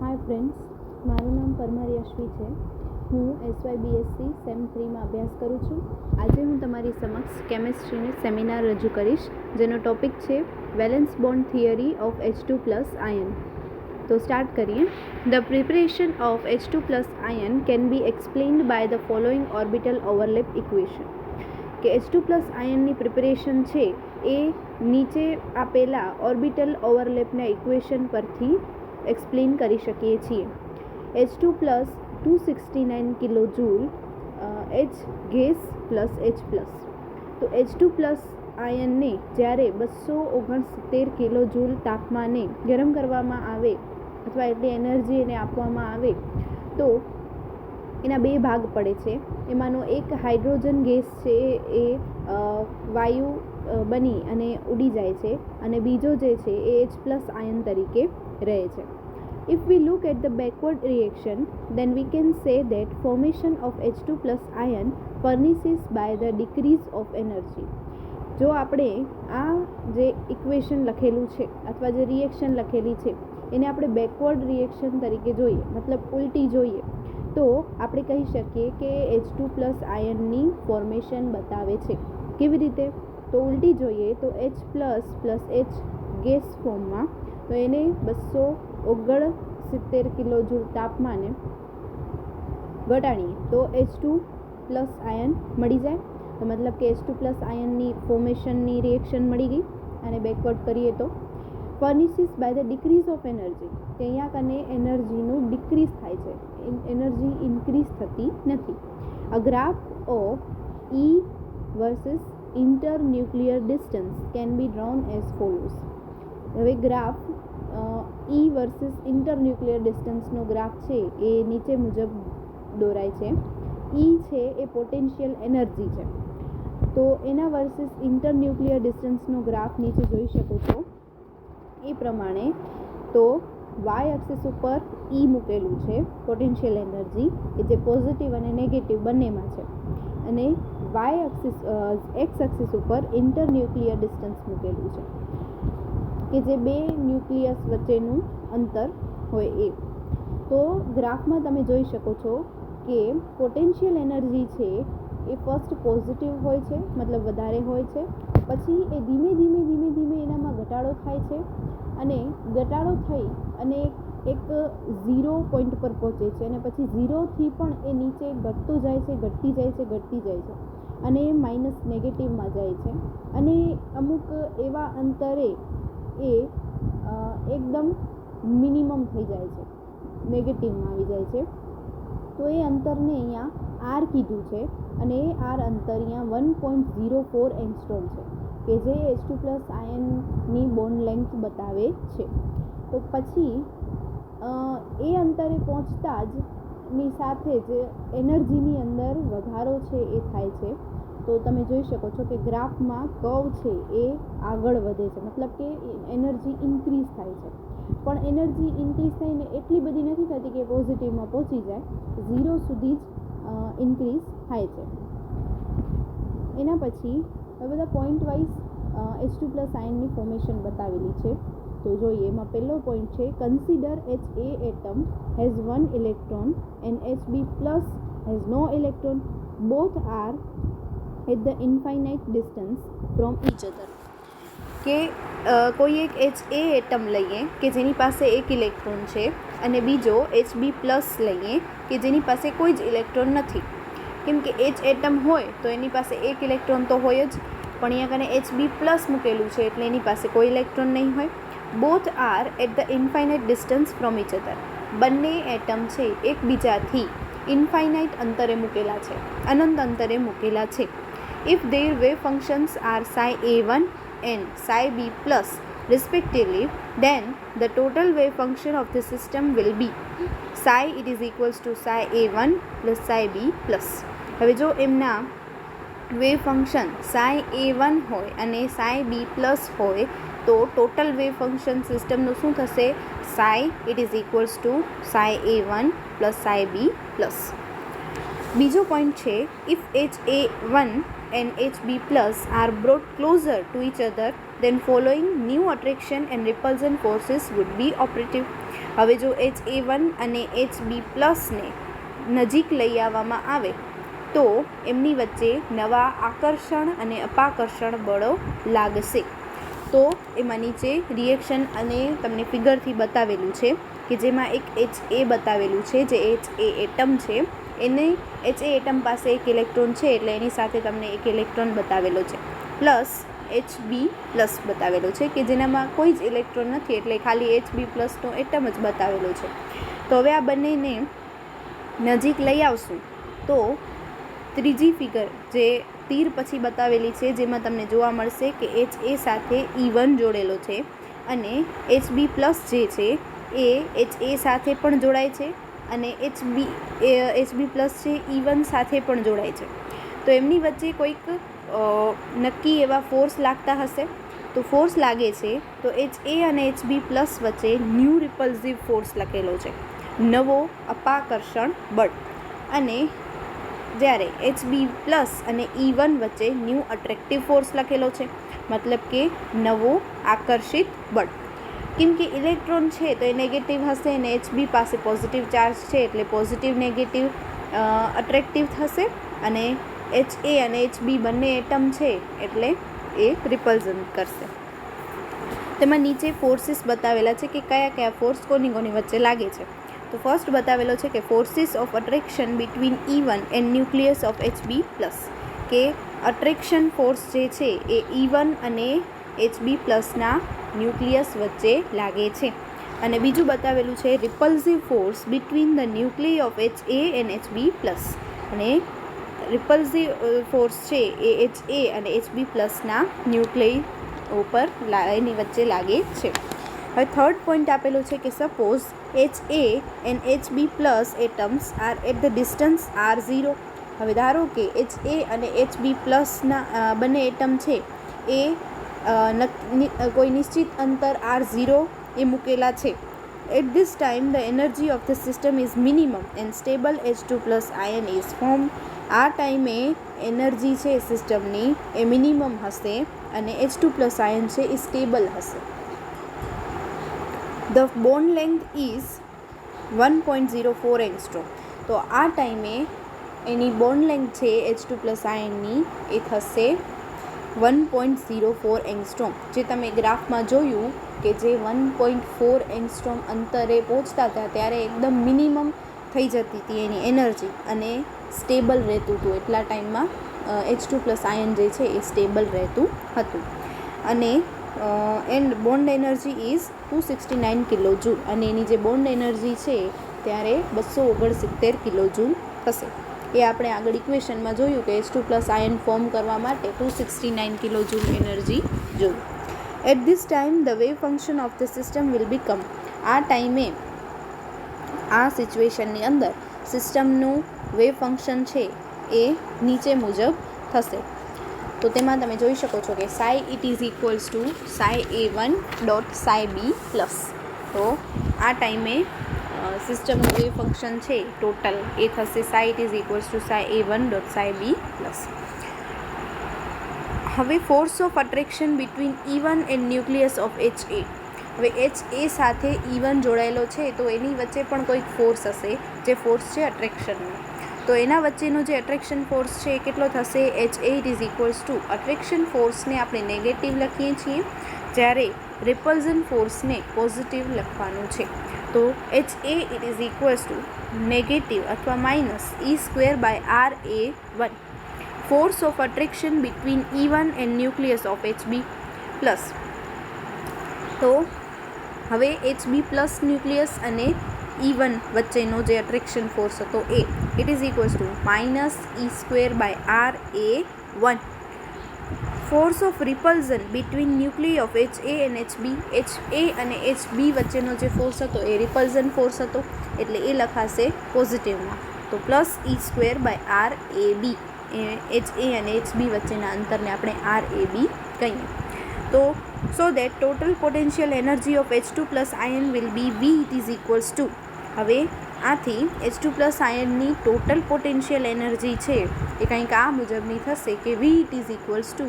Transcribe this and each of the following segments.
Hi friends, મારું નામ પરમાર યશવી છે. હું SYBSc સેમ 3માં અભ્યાસ કરું છું. આજે હું તમારી સમક્ષ કેમેસ્ટ્રીની સેમિનાર રજૂ કરીશ, જેનો ટોપિક છે valence bond theory of H2+ ion. તો સ્ટાર્ટ કરીએ. The preparation of H2+ ion can be explained by the following orbital overlap equation. કે H2+ આયનની પ્રિપરેશન છે એ નીચે આપેલા ઓર્બિટલ ઓવરલેપના ઇક્વેશન પરથી એક્સપ્લેન કરી શકીએ છીએ. H2+ 269 kilo joule, H gas plus H+. તો H2+ આયનને જ્યારે 269 કિલો જૂલ તાપમાને ગરમ કરવામાં આવે અથવા એટલી એનર્જી એને આપવામાં આવે તો એના બે ભાગ પડે છે. એમાંનો એક હાઇડ્રોજન ગેસ છે એ વાયુ બની અને ઉડી જાય છે, અને બીજો જે છે એ H+ આયન તરીકે રહે છે. If we look at the backward reaction, then we can say that formation of H2+ ion furnishes by the decrease of energy. જો આપણે આ જે ઇક્વેશન લખેલું છે અથવા જે રિએક્શન લખેલી છે એને આપણે બેકવર્ડ રિએક્શન તરીકે જોઈએ, મતલબ ઉલટી જોઈએ, તો આપણે કહી શકીએ કે H2+ આયનની ફોર્મેશન બતાવે છે. કેવી રીતે? તો ઉલટી જોઈએ તો H+ પ્લસ H ગેસ ફોર્મમાં, તો એને 269 કિલો જૂલ તાપમાને ઘટાડીએ તો H2+ આયન મળી જાય. તો મતલબ કે H2+ આયનની ફોર્મેશનની રિએક્શન મળી ગઈ. અને બેકવર્ડ કરીએ તો furnishes by the decrease of energy, કે અહીંયા કને એનર્જીનું ડિક્રીઝ થાય છે, એનર્જી ઇન્ક્રીઝ થતી નથી. A graph of E versus internuclear distance can be drawn as follows. હવે ગ્રાફ E વર્સિસ ઇન્ટરન્યુક્લિયર ડિસ્ટન્સનો ગ્રાફ છે એ નીચે મુજબ દોરાય છે. E છે એ પોટેન્શિયલ એનર્જી છે, તો એના વર્સિસ ઇન્ટરન્યુક્લિયર ડિસ્ટન્સનો ગ્રાફ નીચે જોઈ શકો છો એ પ્રમાણે. તો વાય એક્સિસ ઉપર E મૂકેલું છે પોટેન્શિયલ એનર્જી, કે જે પોઝિટિવ અને નેગેટિવ બંનેમાં છે, અને એક્સ એક્સિસ ઉપર ઇન્ટરન્યુક્લિયર ડિસ્ટન્સ મૂકેલું છે, કે જે બે ન્યુક્લિયસ વચ્ચેનું અંતર હોય એ. તો ગ્રાફમાં તમે જોઈ શકો છો કે પોટેન્શિયલ એનર્જી છે એ ફર્સ્ટ પોઝિટિવ હોય છે, મતલબ વધારે હોય છે, પછી એ ધીમે ધીમે એનામાં ઘટાડો થાય છે, અને ઘટાડો થઈ અને એક 0 પોઈન્ટ પર પહોંચે છે, અને પછી 0થી પણ એ નીચે ઘટતું જાય છે, ઘટતી જાય છે, અને માઇનસ નેગેટિવમાં જાય છે, અને અમુક એવા અંતરે એ એકદમ મિનિમમ થઈ જાય છે, નેગેટિવમાં આવી જાય છે. તો એ અંતરને અહીંયા R કીધું છે, અને એ R અંતર અહીંયા 1.04 એંગસ્ટ્રોમ છે, કે જે H2+ આયનની બોન્ડ લેન્થ બતાવે છે. તો પછી એ અંતરે પહોંચતા જ ની સાથે જ એનર્જીની અંદર વધારો છે એ થાય છે. તો તમે જોઈ શકો છો કે ગ્રાફમાં કર્વ છે એ આગળ વધે છે, મતલબ કે એનર્જી ઇન્ક્રીઝ થાય છે. પણ એનર્જી ઇન્ક્રીઝ થઈને એટલી બધી નથી થતી કે પોઝિટિવમાં પહોંચી જાય, 0 સુધી જ ઇન્ક્રીઝ થાય છે. એના પછી હવે બધા પોઈન્ટ વાઇઝ H2+ આયનની ફોર્મેશન બતાવેલી છે. તો જોઈએ, એમાં પહેલો પોઈન્ટ છે consider HA atom has 1 electron and HB+ has no electron. Both are at the infinite distance from each other. કે કોઈ એક HA એટમ લઈએ કે જેની પાસે એક ઇલેક્ટ્રોન છે, અને બીજો HB+ લઈએ કે જેની પાસે કોઈ જ ઇલેક્ટ્રોન નથી. કેમ કે H એટમ હોય તો એની પાસે એક ઇલેક્ટ્રોન તો હોય જ, પણ અહીંયા કને HB+ મૂકેલું છે એટલે એની પાસે કોઈ ઇલેક્ટ્રોન નહીં હોય. Both are at the infinite distance from each other. બંને એટમ છે એકબીજાથી ઇન્ફાઇનાઇટ અંતરે મૂકેલા છે, અનંત અંતરે મૂકેલા છે. If their wave functions are psi A1 and psi B+ respectively, then the total wave function of the system will be psi it is equals to psi A1 plus psi B+. હવે જો એમના wave function psi A1 હોય અને psi B+ હોય તો total wave function સિસ્ટમનું શું થશે? psi it is equals to psi A1 plus psi B+. બીજો પોઈન્ટ છે, if HA1 and Hb plus are brought closer to each other, then following new attraction and repulsion forces would be operative. હવે જો Ha1 અને Hb પ્લસને નજીક લઈ આવવામાં આવે તો એમની વચ્ચે નવા આકર્ષણ અને અપાકર્ષણ બળો લાગશે. તો એમાં નીચે રિએક્શન અને તમને ફિગરથી બતાવેલું છે કે જેમાં એક Ha બતાવેલું છે, જે Ha એટમ છે, એને Ha એટમ પાસે એક ઇલેક્ટ્રોન છે એટલે એની સાથે તમને એક ઇલેક્ટ્રોન બતાવેલો છે, પ્લસ Hb પ્લસ બતાવેલો છે કે જેનામાં કોઈ જ ઇલેક્ટ્રોન નથી એટલે ખાલી Hb પ્લસનો એટમ જ બતાવેલો છે. તો હવે આ બંનેને નજીક લઈ આવશું તો ત્રીજી ફિગર જે તીર પછી બતાવેલી છે જેમાં તમને જોવા મળશે કે Ha સાથે E1 જોડેલો છે અને Hb પ્લસ જે છે એ Ha સાથે પણ જોડાય છે અને Hb પ્લસ છે E1 સાથે પણ જોડાય છે. તો એમની વચ્ચે કોઈક નક્કી એવા ફોર્સ લાગતા હશે. તો ફોર્સ લાગે છે તો Ha અને Hb પ્લસ વચ્ચે ન્યૂ રિપલ્સિવ ફોર્સ લખેલો છે, નવો અપાકર્ષણ બળ. અને જ્યારે Hb પ્લસ અને E1 વચ્ચે ન્યૂ અટ્રેક્ટિવ ફોર્સ લખેલો છે, મતલબ કે નવો આકર્ષિત બળ. કેમ કે ઇલેક્ટ્રોન છે તો એ નેગેટિવ હશે અને Hb પાસે પોઝિટિવ ચાર્જ છે એટલે પોઝિટિવ નેગેટિવ અટ્રેક્ટિવ થશે અને Ha અને Hb બંને એટમ છે એટલે એ રિપલ્ઝન કરશે. તેમાં નીચે ફોર્સીસ બતાવેલા છે કે કયા કયા ફોર્સ કોની કોની વચ્ચે લાગે છે. તો ફર્સ્ટ બતાવેલો છે કે forces of attraction between E1 and nucleus of Hb plus, કે અટ્રેક્શન ફોર્સ જે છે એ E1 અને Hb પ્લસના ન્યુક્લિયસ વચ્ચે લાગે છે. અને બીજું બતાવેલું છે repulsive force between the nuclei of Ha and Hb plus, અને રિપલ્સિવ ફોર્સ છે એ Ha અને Hb પ્લસના ન્યુક્લિય ઉપર એની વચ્ચે લાગે છે. હવે થર્ડ પોઈન્ટ આપેલો છે કે suppose Ha and Hb plus atoms are at the distance r0. હવે ધારો કે Ha અને Hb પ્લસના બંને એટમ છે એ કોઈ નિશ્ચિત અંતર r0 એ મૂકેલા છે. At this time the energy of the system is minimum and stable H2 plus ion is form. આ ટાઈમે એનર્જી છે સિસ્ટમની એ મિનિમમ હશે અને H2 પ્લસ આયન છે એ સ્ટેબલ હશે. The bond length is 1.04 angstrom. તો આ ટાઈમે એની બોન્ડ લેન્થ છે H2 પ્લસ આયનની એ થશે 1.04 એંગસ્ટ્રોમ. જે તમે ગ્રાફમાં જોયું કે જે 1.4 એંગસ્ટ્રોમ અંતરે પહોંચતા હતા ત્યારે એકદમ મિનિમમ થઈ જતી હતી એની એનર્જી અને સ્ટેબલ રહેતું હતું. એટલા ટાઈમમાં H2 પ્લસ આયન જે છે એ સ્ટેબલ રહેતું હતું. અને and bond energy is 269 kilo joule, અને એની જે બોન્ડ એનર્જી છે ત્યારે 269 કિલો જૂલ થશે. એ આપણે આગળ ઇક્વેશનમાં જોયું કે H2 પ્લસ આયન ફોર્મ કરવા માટે 269 કિલો જૂલ એનર્જી જોઈએ. At this time the wave function of the system will become. આ ટાઈમે આ સિચ્યુએશનની અંદર સિસ્ટમનું વેવ ફંક્શન છે એ નીચે મુજબ થશે. તો તેમાં તમે જોઈ શકો છો કે psi it is equals to psi a1 dot psi b plus. તો આ ટાઈમે સિસ્ટમનું વેવ ફંક્શન છે ટોટલ એ થશે psi it is equals to psi a1 dot psi b plus. હવે force of attraction between E1 and nucleus of Ha. હવે Ha સાથે E1 જોડાયેલો છે તો એની વચ્ચે પણ કોઈક ફોર્સ હશે જે ફોર્સ છે અટ્રેક્શનનો. તો એના વચ્ચેનો જે અટ્રેક્શન ફોર્સ છે એ કેટલો થશે? Ha it is equals to attraction ફોર્સને આપણે નેગેટિવ લખીએ છીએ જ્યારે રિપલ્ઝન ફોર્સને પોઝિટિવ લખવાનું છે. તો Ha it is equals to negative અથવા minus E²/RA1. Force of attraction between E1 and nucleus of Hb plus. તો હવે Hb પ્લસ ન્યુક્લિયસ અને E1 વચ્ચેનો જે અટ્રેક્શન ફોર્સ હતો એ it is equals to minus E²/RA1. Force of repulsion between nuclei of Ha and Hb. Ha અને Hb વચ્ચેનો જે ફોર્સ હતો એ રિપલ્ઝન ફોર્સ હતો એટલે એ લખાશે પોઝિટિવમાં. તો પ્લસ E²/RAB. Ha અને Hb વચ્ચેના અંતરને આપણે RAB કહીએ. તો so that total potential energy of H2 plus ion will be V it is equals to. હવે આથી H2+ આયનની ટોટલ પોટેન્શિયલ એનર્જી છે એ કંઈક આ મુજબની થશે કે V it is equals two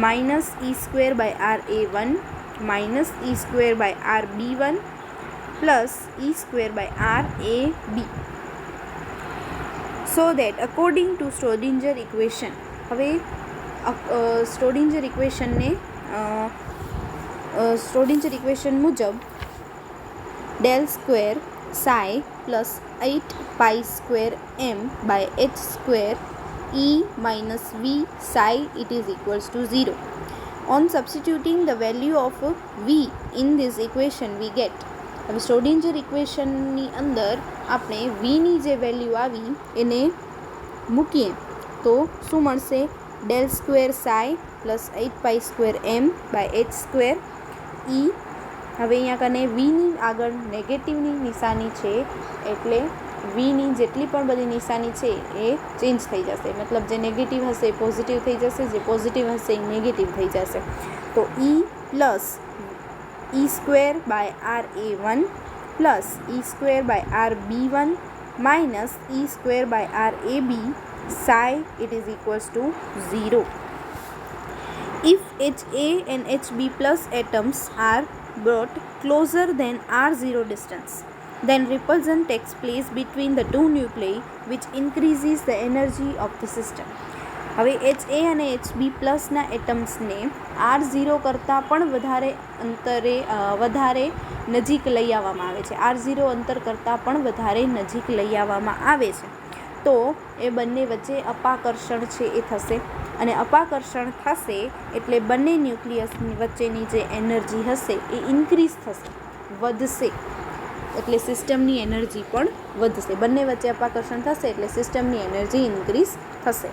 -E²/RA1 -E²/RB1 +E²/RAB. So that according to Schrödinger equation, હવે સ્ટ્રોડિંજર equation મુજબ del square psi plus 8pi² m/h² E minus V psi it is equals to 0. On substituting the value of V in this equation we get, હવે સ્ટ્રોડિંજર ઇક્વેશનની અંદર આપણે વીની જે value આવી એને મૂકીએ તો શું મળશે? del square psi plus 8pi² m/h² E. હવે અહીંયા કને વીની આગળ નેગેટિવની નિશાની છે એટલે વીની જેટલી પણ બધી નિશાની છે એ ચેન્જ થઈ જશે, મતલબ જે નેગેટિવ હશે એ પોઝિટિવ થઈ જશે, જે પોઝિટિવ હશે એ નેગેટિવ થઈ જશે. તો E plus E²/RA1 plus E²/RB1 minus E²/RAB psi it is equals to 0. If HA and HB plus atoms are brought closer than R0 distance, then repulsion takes place between the two nuclei which increases the energy of the system. હવે HA અને HB પ્લસના એટમ્સને R0 કરતાં પણ વધારે નજીક લઈ આવવામાં આવે છે. R0 અંતર કરતાં પણ વધારે નજીક લઈ આવવામાં આવે છે તો એ બંને વચ્ચે અપાકર્ષણ છે એ થશે, અને અપાકર્ષણ થશે એટલે બંને ન્યુક્લિયસની વચ્ચેની જે એનર્જી હશે એ ઇન્ક્રીઝ થશે, વધશે, એટલે સિસ્ટમની એનર્જી પણ વધશે. બંને વચ્ચે અપાકર્ષણ થશે એટલે સિસ્ટમની એનર્જી ઇન્ક્રીઝ થશે.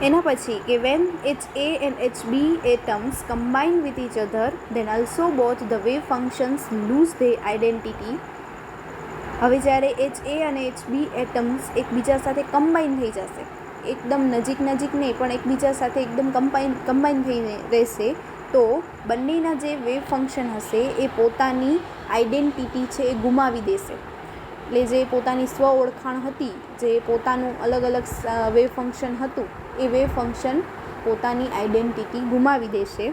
એના પછી કે when HA and HB atoms combine with each other then also both the wave functions lose their identity. હવે જ્યારે HA અને HB એટમ્સ એકબીજા સાથે કમ્બાઈન થઈ જશે, એકદમ નજીક નહીં પણ એકબીજા સાથે એકદમ કમ્બાઈન થઈને રહેશે તો બંનેના જે વેવ ફંક્શન હશે એ પોતાની આઈડેન્ટિટી છે એ ગુમાવી દેશે. એટલે જે પોતાની સ્વ ઓળખાણ હતી, જે પોતાનું અલગ અલગ વેવ ફંક્શન હતું એ વેવ ફંક્શન પોતાની આઈડેન્ટિટી ગુમાવી દેશે.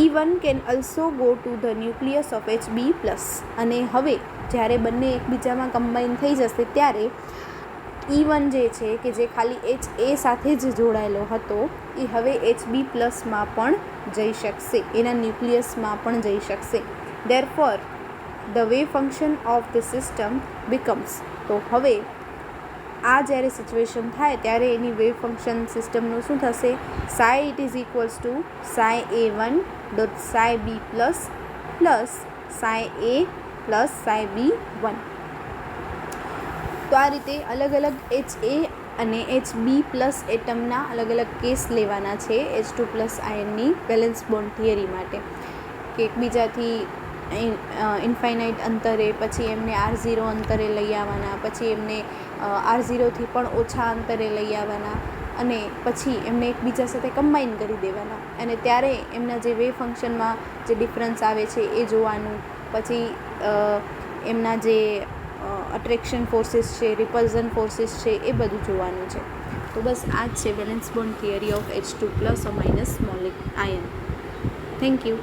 E1 can also go to the nucleus of HB plus. અને હવે જ્યારે બંને એકબીજામાં કમ્બાઈન થઈ જશે ત્યારે E1 જે છે કે જે ખાલી HA સાથે જ જોડાયેલો હતો એ હવે HB પ્લસમાં પણ જઈ શકશે, એના ન્યુક્લિયસમાં પણ જઈ શકશે. Therefore the wave function of the system becomes, તો હવે આ જ્યારે સિચ્યુએશન થાય ત્યારે એની વેવ ફંક્શન સિસ્ટમનું શું થશે? psi it is equals to psi A1 dot psi B plus plus psi A plus psi B1. તો આ રીતે અલગ અલગ HA અને HB પ્લસ એટમના અલગ અલગ કેસ લેવાના છે H2+ આયનની વેલેન્સ બોન્ડ થિયરી માટે, કે એકબીજાથી ઇન્ફાઇનાઇટ અંતરે, પછી એમને R0 અંતરે લઈ આવવાના, પછી એમને R0થી પણ ઓછા અંતરે લઈ આવવાના, અને પછી એમને એકબીજા સાથે કમ્બાઈન કરી દેવાના, અને ત્યારે એમના જે વેવ ફંક્શનમાં જે ડિફરન્સ આવે છે એ જોવાનું, પછી એમના જે અટ્રેક્શન ફોર્સિસ છે, રિપલ્ઝન ફોર્સિસ છે એ બધું જોવાનું છે. તો બસ આ જ છે valence bond theory of H2+ or - molecular ion. Thank you.